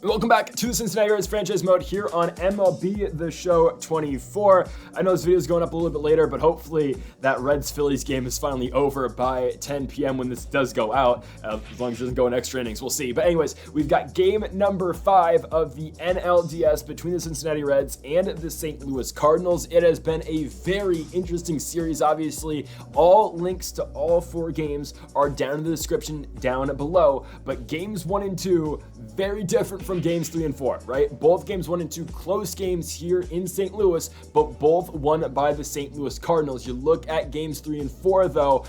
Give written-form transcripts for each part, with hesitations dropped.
Welcome back to the Cincinnati Reds franchise mode here on MLB The Show 24. I know this video is going up a little bit later, but hopefully that Reds-Phillies game is finally over by 10 p.m. when this does go out, as long as it doesn't go in extra innings, we'll see. But anyways, we've got game number 5 of the NLDS between the Cincinnati Reds and the St. Louis Cardinals. It has been a very interesting series, obviously. All links to all 4 games are down in the description down below, but games 1 and 2, very different from games 3 and 4, right? Both games 1 and 2 close games here in St. Louis, but both won by the St. Louis Cardinals. You look at games 3 and 4 though,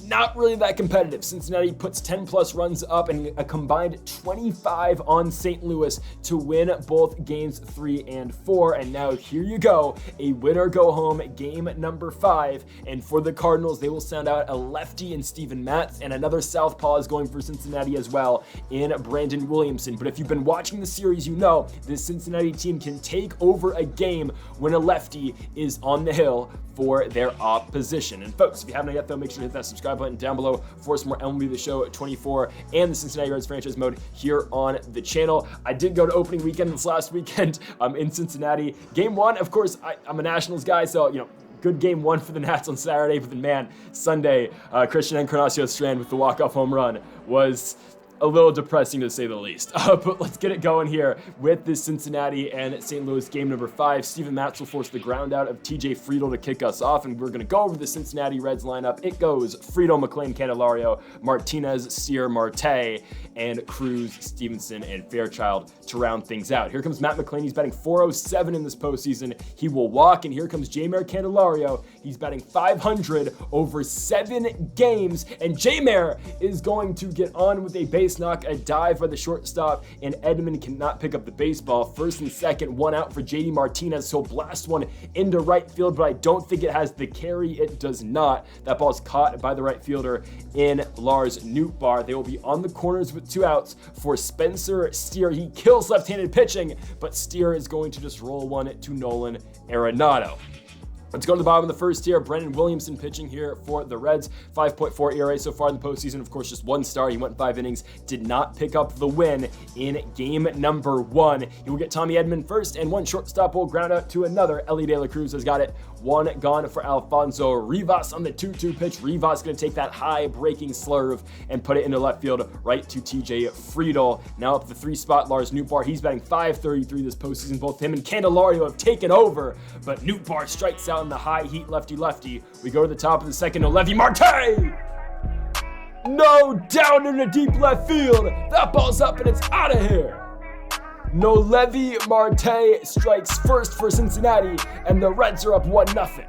not really that competitive. Cincinnati puts 10 plus runs up and a combined 25 on St. Louis to win both games 3 and 4. And now here you go, a winner go home game number 5. And for the Cardinals, they will send out a lefty in Steven Matz, and another southpaw is going for Cincinnati as well in Brandon Williamson. But if you've been watching the series, you know this Cincinnati team can take over a game when a lefty is on the hill for their opposition. And folks, if you haven't yet though, make sure to hit that subscribe button down below for some more MLB The Show 24 and the Cincinnati Reds franchise mode here on the channel. I did go to opening weekend this last weekend in Cincinnati. Game 1, of course, I'm a Nationals guy, so good game 1 for the Nats on Saturday, but then man, Sunday, Christian Encarnacion Strand with the walk-off home run was a little depressing to say the least. But let's get it going here with this Cincinnati and St. Louis game number 5. Steven Matz will force the ground out of TJ Friedl to kick us off, and we're going to go over the Cincinnati Reds lineup. It goes Friedl, McLean, Candelario, Martinez, Steer, Marte, and Cruz, Stevenson, and Fairchild to round things out. Here comes Matt McLean. He's batting .407 in this postseason. He will walk, and here comes Jeimer Candelario. He's batting .500 over 7 games, and Jeimer is going to get on with a base knock, a dive by the shortstop, and Edman cannot pick up the baseball. First and second, 1 out for JD Martinez, so blast one into right field, but I don't think it has the carry. It does not. That ball is caught by the right fielder in Lars Nootbaar. They will be on the corners with 2 outs for Spencer Steer. He kills left-handed pitching, but Steer is going to just roll one to Nolan Arenado. Let's go to the bottom of the first here. Brandon Williamson pitching here for the Reds. 5.4 ERA so far in the postseason. Of course, just 1 start. He went 5 innings. Did not pick up the win in game number 1. He will get Tommy Edman first, and 1 shortstop will ground out to another. Elly De La Cruz has got it. 1 gone for Alfonso Rivas on the 2-2 pitch. Rivas going to take that high breaking slurve and put it into left field right to TJ Friedl. Now up the 3 spot, Lars Nootbaar. He's batting .533 this postseason. Both him and Candelario have taken over, but Nootbaar strikes out in the high heat lefty-lefty. We go to the top of the second to Levy Marte. No, down in the deep left field. That ball's up and it's out of here. No, Levy Marte strikes first for Cincinnati, and the Reds are up 1-0.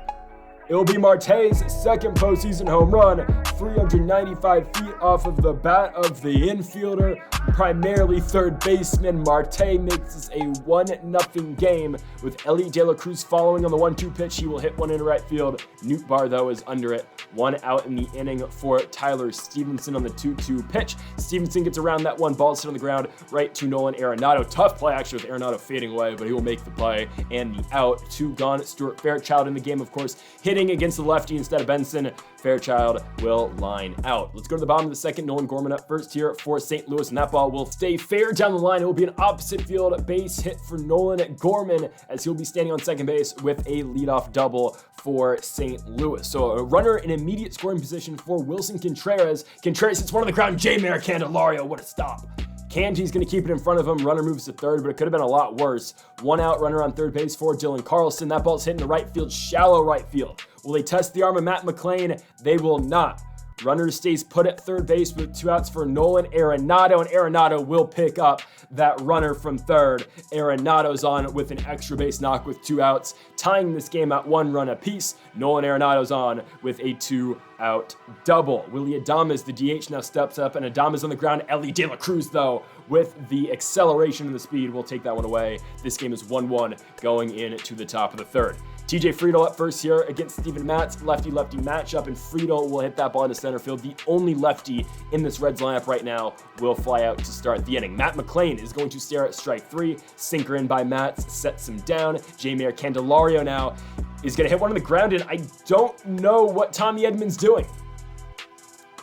It will be Marte's second postseason home run, 395 feet off of the bat of the infielder, primarily third baseman. Marte makes this a 1-0 game with Elly De La Cruz following on the 1-2 pitch. He will hit one into right field. Nootbaar, though, is under it. 1 out in the inning for Tyler Stevenson on the 2-2 pitch. Stevenson gets around that one, ball sit on the ground right to Nolan Arenado. Tough play, actually, with Arenado fading away, but he will make the play and the out. 2 gone. Stuart Fairchild in the game, of course, hitting against the lefty instead of Benson. Fairchild will line out. Let's go to the bottom of the second. Nolan Gorman up first here for St. Louis, and that ball will stay fair down the line. It will be an opposite field base hit for Nolan Gorman, as he'll be standing on second base with a leadoff double for St. Louis. So a runner in immediate scoring position for Wilson Contreras. Contreras hits one on the ground. Jeimer Candelario, what a stop. Canty's going to keep it in front of him. Runner moves to third, but it could have been a lot worse. 1 out, runner on third base for Dylan Carlson. That ball's hitting the right field, shallow right field. Will they test the arm of Matt McLean? They will not. Runner stays put at third base with 2 outs for Nolan Arenado, and Arenado will pick up that runner from third. Arenado's on with an extra base knock with 2 outs, tying this game at 1 run apiece. Nolan Arenado's on with a 2-out double. Willy Adames, the DH, now steps up, and Adames on the ground. Elly De La Cruz, though, with the acceleration and the speed, will take that one away. This game is 1-1 going into the top of the third. TJ Friedl up first here against Steven Matz, lefty-lefty matchup, and Friedl will hit that ball into center field. The only lefty in this Reds lineup right now will fly out to start the inning. Matt McLean is going to stare at strike 3. Sinker in by Matz, sets him down. Jeimer Candelario now is going to hit one on the ground, and I don't know what Tommy Edman's doing.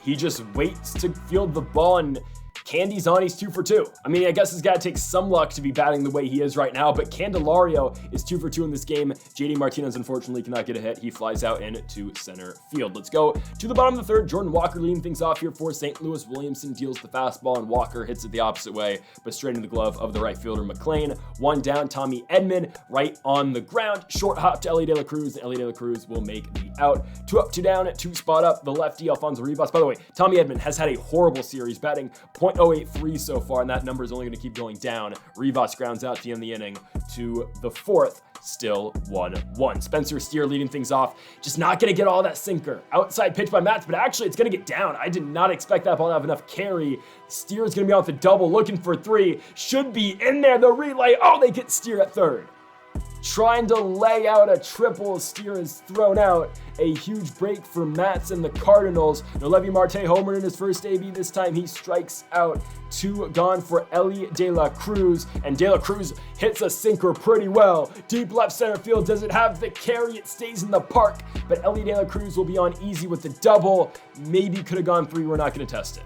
He just waits to field the ball, and Candy's on, he's 2 for 2. I mean, I guess he's got to take some luck to be batting the way he is right now, but Candelario is 2 for 2 in this game. JD Martinez unfortunately cannot get a hit. He flies out into center field. Let's go to the bottom of the third. Jordan Walker leading things off here for St. Louis. Williamson deals the fastball and Walker hits it the opposite way, but straight in the glove of the right fielder McLean. 1 down, Tommy Edman right on the ground. Short hop to Ellie De La Cruz, and Ellie De La Cruz will make the out. 2 up, 2 down, 2 spot up. The lefty Alfonso Rivas. By the way, Tommy Edman has had a horrible series, batting .083 so far, and that number is only going to keep going down. Rivas grounds out to end the inning to the 4th. Still 1-1. Spencer Steer leading things off. Just not going to get all that sinker. Outside pitch by Matz, but actually it's going to get down. I did not expect that ball to have enough carry. Steer is going to be on the double, looking for 3. Should be in there. The relay. Oh, they get Steer at third. Trying to lay out a triple. Steer is thrown out. A huge break for Matz and the Cardinals. Nlds Marte homered in his first AB. This time he strikes out. 2 gone for Ellie De La Cruz. And De La Cruz hits a sinker pretty well. Deep left center field. Does it have the carry? It stays in the park. But Ellie De La Cruz will be on easy with the double. Maybe could have gone 3. We're not going to test it.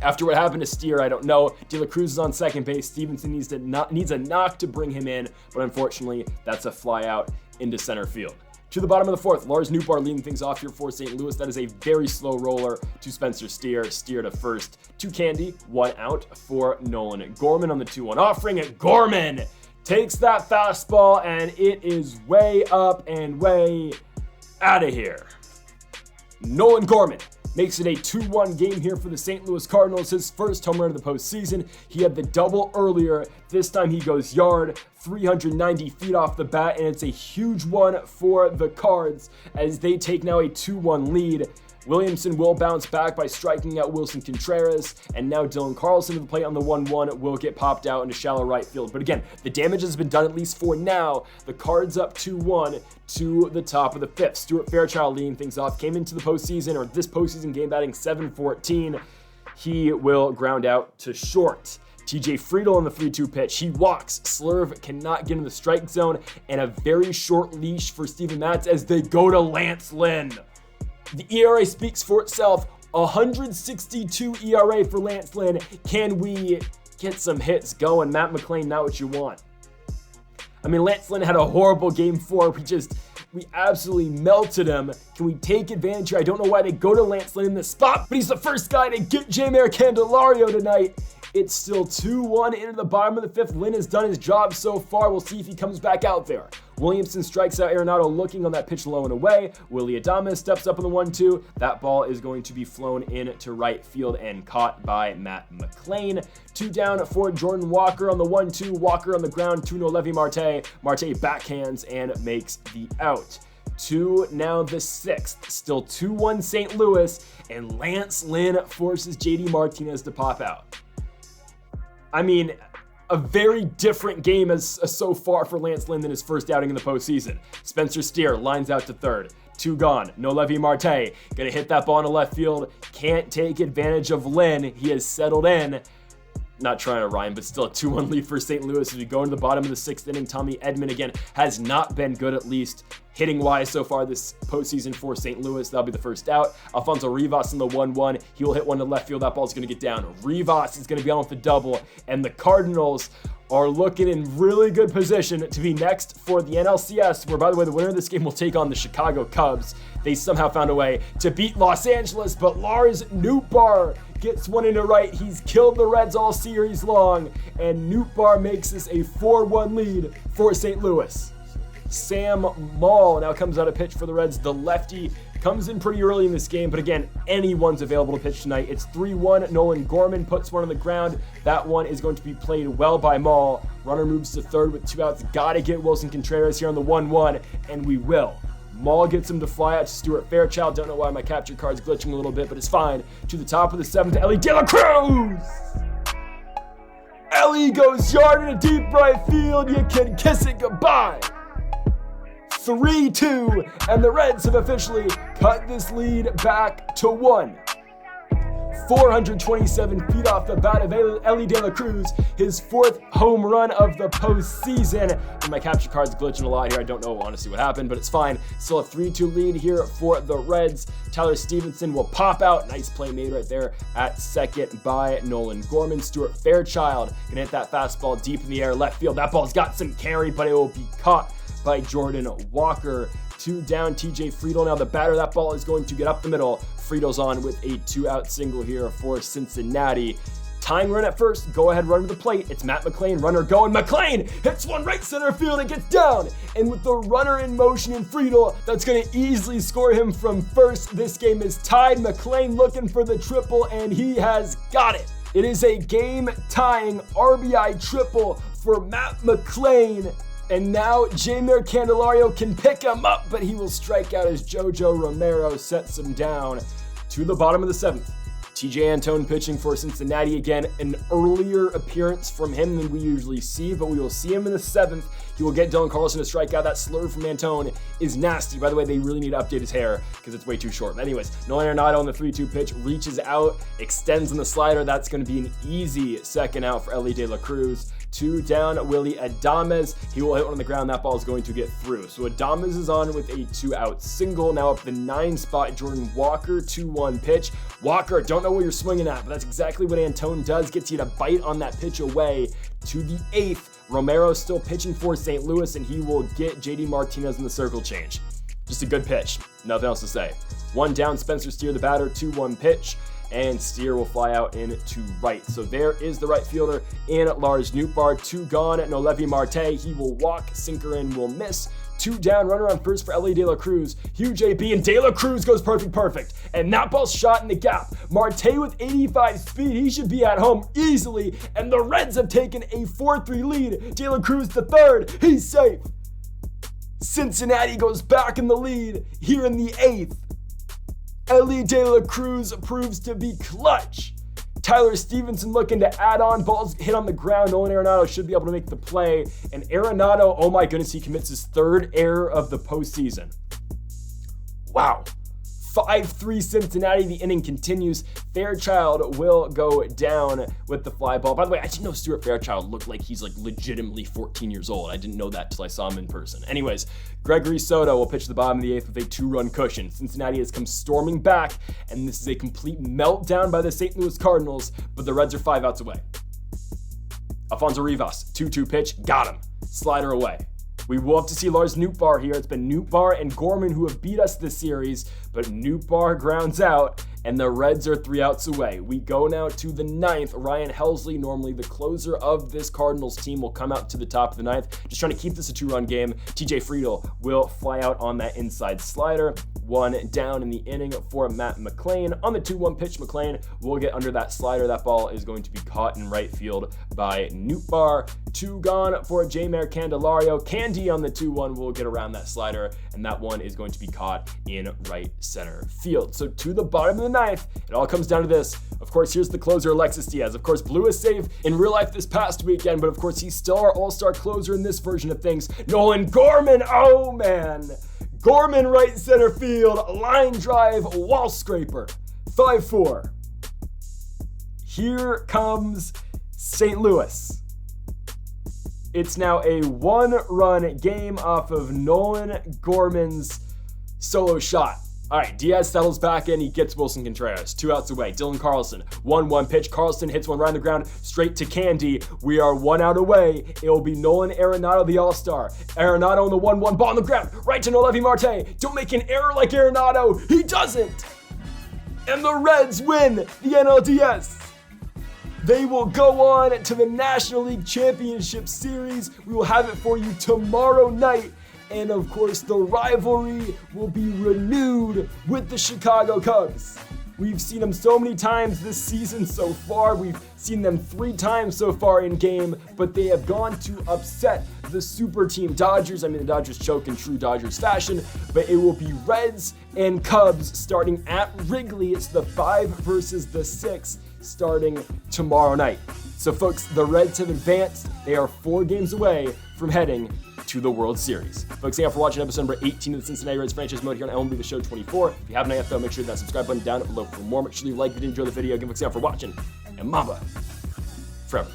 After what happened to Steer, I don't know. De La Cruz is on second base. Stevenson needs a knock to bring him in, but unfortunately, that's a fly out into center field. To the bottom of the 4th, Lars Nootbaar leading things off here for St. Louis. That is a very slow roller to Spencer Steer. Steer to first. To Candy, 1 out for Nolan Gorman on the 2-1 offering. Gorman takes that fastball, and it is way up and way out of here. Nolan Gorman makes it a 2-1 game here for the St. Louis Cardinals, his first home run of the postseason. He had the double earlier. This time he goes yard, 390 feet off the bat, and it's a huge one for the Cards as they take now a 2-1 lead. Williamson will bounce back by striking out Wilson Contreras, and now Dylan Carlson to the plate on the 1-1 will get popped out into shallow right field. But again, the damage has been done at least for now. The Cards up 2-1 to the top of the 5th. Stuart Fairchild leading things off, came into the postseason, or this postseason game, batting .714. He will ground out to short. TJ Friedel on the 3-2 pitch. He walks. Slurve cannot get in the strike zone, and a very short leash for Steven Matz as they go to Lance Lynn. The ERA speaks for itself. 162 ERA for Lance Lynn. Can we get some hits going? Matt McLean, not what you want. I mean, Lance Lynn had a horrible game 4. We absolutely melted him. Can we take advantage here? I don't know why they go to Lance Lynn in this spot, but he's the first guy to get Jeimer Candelario tonight. It's still 2-1 into the bottom of the 5th. Lynn has done his job so far. We'll see if he comes back out there. Williamson strikes out Arenado looking on that pitch low and away. Willie Adames steps up on the 1-2. That ball is going to be flown into right field and caught by Matt McLean. 2 down for Jordan Walker on the 1-2. Walker on the ground to Nlds Marte. Marte backhands and makes the out. 2 now the 6th. Still 2-1 St. Louis, and Lance Lynn forces JD Martinez to pop out. I mean, a very different game as so far for Lance Lynn than his first outing in the postseason. Spencer Steer lines out to third. 2 gone. Nlds Marte gonna hit that ball into left field. Can't take advantage of Lynn. He has settled in. Not trying to rhyme, but still a 2-1 lead for St. Louis as we go into the bottom of the 6th inning. Tommy Edman again has not been good, at least hitting wise so far this postseason for St. Louis. That'll be the first out. Alfonso Rivas in the 1-1. He will hit one to left field. That ball's going to get down. Rivas is going to be on with the double, and the Cardinals are looking in really good position to be next for the NLCS, where, by the way, the winner of this game will take on the Chicago Cubs. They somehow found a way to beat Los Angeles, but Lars Nootbaar gets one into right. He's killed the Reds all series long, and Nootbaar makes this a 4-1 lead for St. Louis. Sam Maul now comes out of pitch for the Reds. The lefty comes in pretty early in this game, but again, anyone's available to pitch tonight. It's 3-1. Nolan Gorman puts one on the ground. That one is going to be played well by Maul. Runner moves to third with 2 outs. Gotta get Wilson Contreras here on the 1-1, and we will. Maul gets him to fly out to Stuart Fairchild. Don't know why my capture card's glitching a little bit, but it's fine. To the top of the 7th, Ellie De La Cruz! Ellie goes yard in a deep right field. You can kiss it goodbye. 3-2, and the Reds have officially cut this lead back to 1. 427 feet off the bat of Elly De La Cruz, his 4th home run of the postseason. And my capture card's glitching a lot here. I don't know honestly what happened, but it's fine. Still a 3-2 lead here for the Reds. Tyler Stevenson will pop out. Nice play made right there at second by Nolan Gorman. Stuart Fairchild gonna hit that fastball deep in the air left field. That ball's got some carry, but it will be caught by Jordan Walker. 2 down, TJ Friedl. Now the batter, that ball is going to get up the middle. Friedel's on with a 2-out single here for Cincinnati. Tying run at first, go ahead, run to the plate. It's Matt McLain, runner going. McLain hits one right center field and gets down. And with the runner in motion in Friedl, that's going to easily score him from first. This game is tied. McLain looking for the triple, and he has got it. It is a game-tying RBI triple for Matt McLain. And now Jeimer Candelario can pick him up, but he will strike out as Jojo Romero sets him down to the bottom of the 7th. TJ Antone pitching for Cincinnati again. An earlier appearance from him than we usually see, but we will see him in the 7th. He will get Dylan Carlson to strike out. That slur from Antone is nasty. By the way, they really need to update his hair because it's way too short. But anyways, Nolan Arenado on the 3-2 pitch, reaches out, extends on the slider. That's going to be an easy second out for Elly De La Cruz. 2 down, Willy Adames. He will hit one on the ground. That ball is going to get through. So Adames is on with a 2-out single. Now up the 9 spot, Jordan Walker, 2-1 pitch. Walker, don't know where you're swinging at, but that's exactly what Antone does. Gets you to bite on that pitch away to the 8th. Romero still pitching for St. Louis, and he will get JD Martinez in the circle change. Just a good pitch. Nothing else to say. 1 down, Spencer Steer, the batter, 2-1 pitch. And Steer will fly out into right. So there is the right fielder in Lars Nootbaar. 2 gone at Nolevi Marte. He will walk, sinker in, will miss. 2 down, runner on first for Elly De La Cruz. Huge AB, and De La Cruz goes perfect. And that ball's shot in the gap. Marte with 85 speed. He should be at home easily. And the Reds have taken a 4-3 lead. De La Cruz the 3rd. He's safe. Cincinnati goes back in the lead here in the 8th. Elly De La Cruz proves to be clutch. Tyler Stevenson looking to add on. Balls hit on the ground. Nolan Arenado should be able to make the play. And Arenado, oh my goodness, he commits his 3rd error of the postseason. Wow. 5-3 Cincinnati. The inning continues. Fairchild will go down with the fly ball. By the way, I didn't know Stuart Fairchild looked like he's legitimately 14 years old. I didn't know that till I saw him in person. Anyways, Gregory Soto will pitch the bottom of the 8th with a 2-run cushion. Cincinnati has come storming back, and this is a complete meltdown by the St. Louis Cardinals, but the Reds are 5 outs away. Alfonso Rivas, 2-2 pitch, got him. Slider away. We will have to see Lars Nootbaar here. It's been Nootbaar and Gorman who have beat us this series, but Nootbaar grounds out, and the Reds are 3 outs away. We go now to the 9th. Ryan Helsley, normally the closer of this Cardinals team, will come out to the top of the 9th. Just trying to keep this a 2-run game. TJ Friedl will fly out on that inside slider. 1 down in the inning for Matt McLain. On the 2-1 pitch, McLain will get under that slider. That ball is going to be caught in right field by Nootbaar. 2 gone for Jeimer Candelario. Candy on the 2-1 will get around that slider, and that one is going to be caught in right center field. So to the bottom of the 9th, it all comes down to this. Of course, here's the closer, Alexis Diaz. Of course, blew a save in real life this past weekend, but of course, he's still our all-star closer in this version of things. Nolan Gorman, oh man. Gorman right center field, line drive, wall scraper. 5-4. Here comes St. Louis. It's now a 1-run game off of Nolan Gorman's solo shot. All right, Diaz settles back in. He gets Wilson Contreras. 2 outs away. Dylan Carlson. 1-1 pitch. Carlson hits one right on the ground. Straight to Candy. We are 1 out away. It will be Nolan Arenado, the All-Star. Arenado on the 1-1. Ball on the ground. Right to Nolevi Marte. Don't make an error like Arenado. He doesn't. And the Reds win the NLDS. They will go on to the National League Championship Series. We will have it for you tomorrow night. And of course, the rivalry will be renewed with the Chicago Cubs. We've seen them so many times this season so far. We've seen them 3 times so far in game, but they have gone to upset the super team Dodgers. I mean, the Dodgers choke in true Dodgers fashion, but it will be Reds and Cubs starting at Wrigley. It's the 5 versus the 6 starting tomorrow night. So folks, the Reds have advanced. They are 4 games away from heading to the World Series. Folks, thank you for watching episode number 18 of the Cincinnati Reds franchise mode here on MLB The Show 24. If you haven't yet, though, make sure that subscribe button down below for more. Make sure you like it, enjoy the video. Again, thanks for watching, and Mamba forever.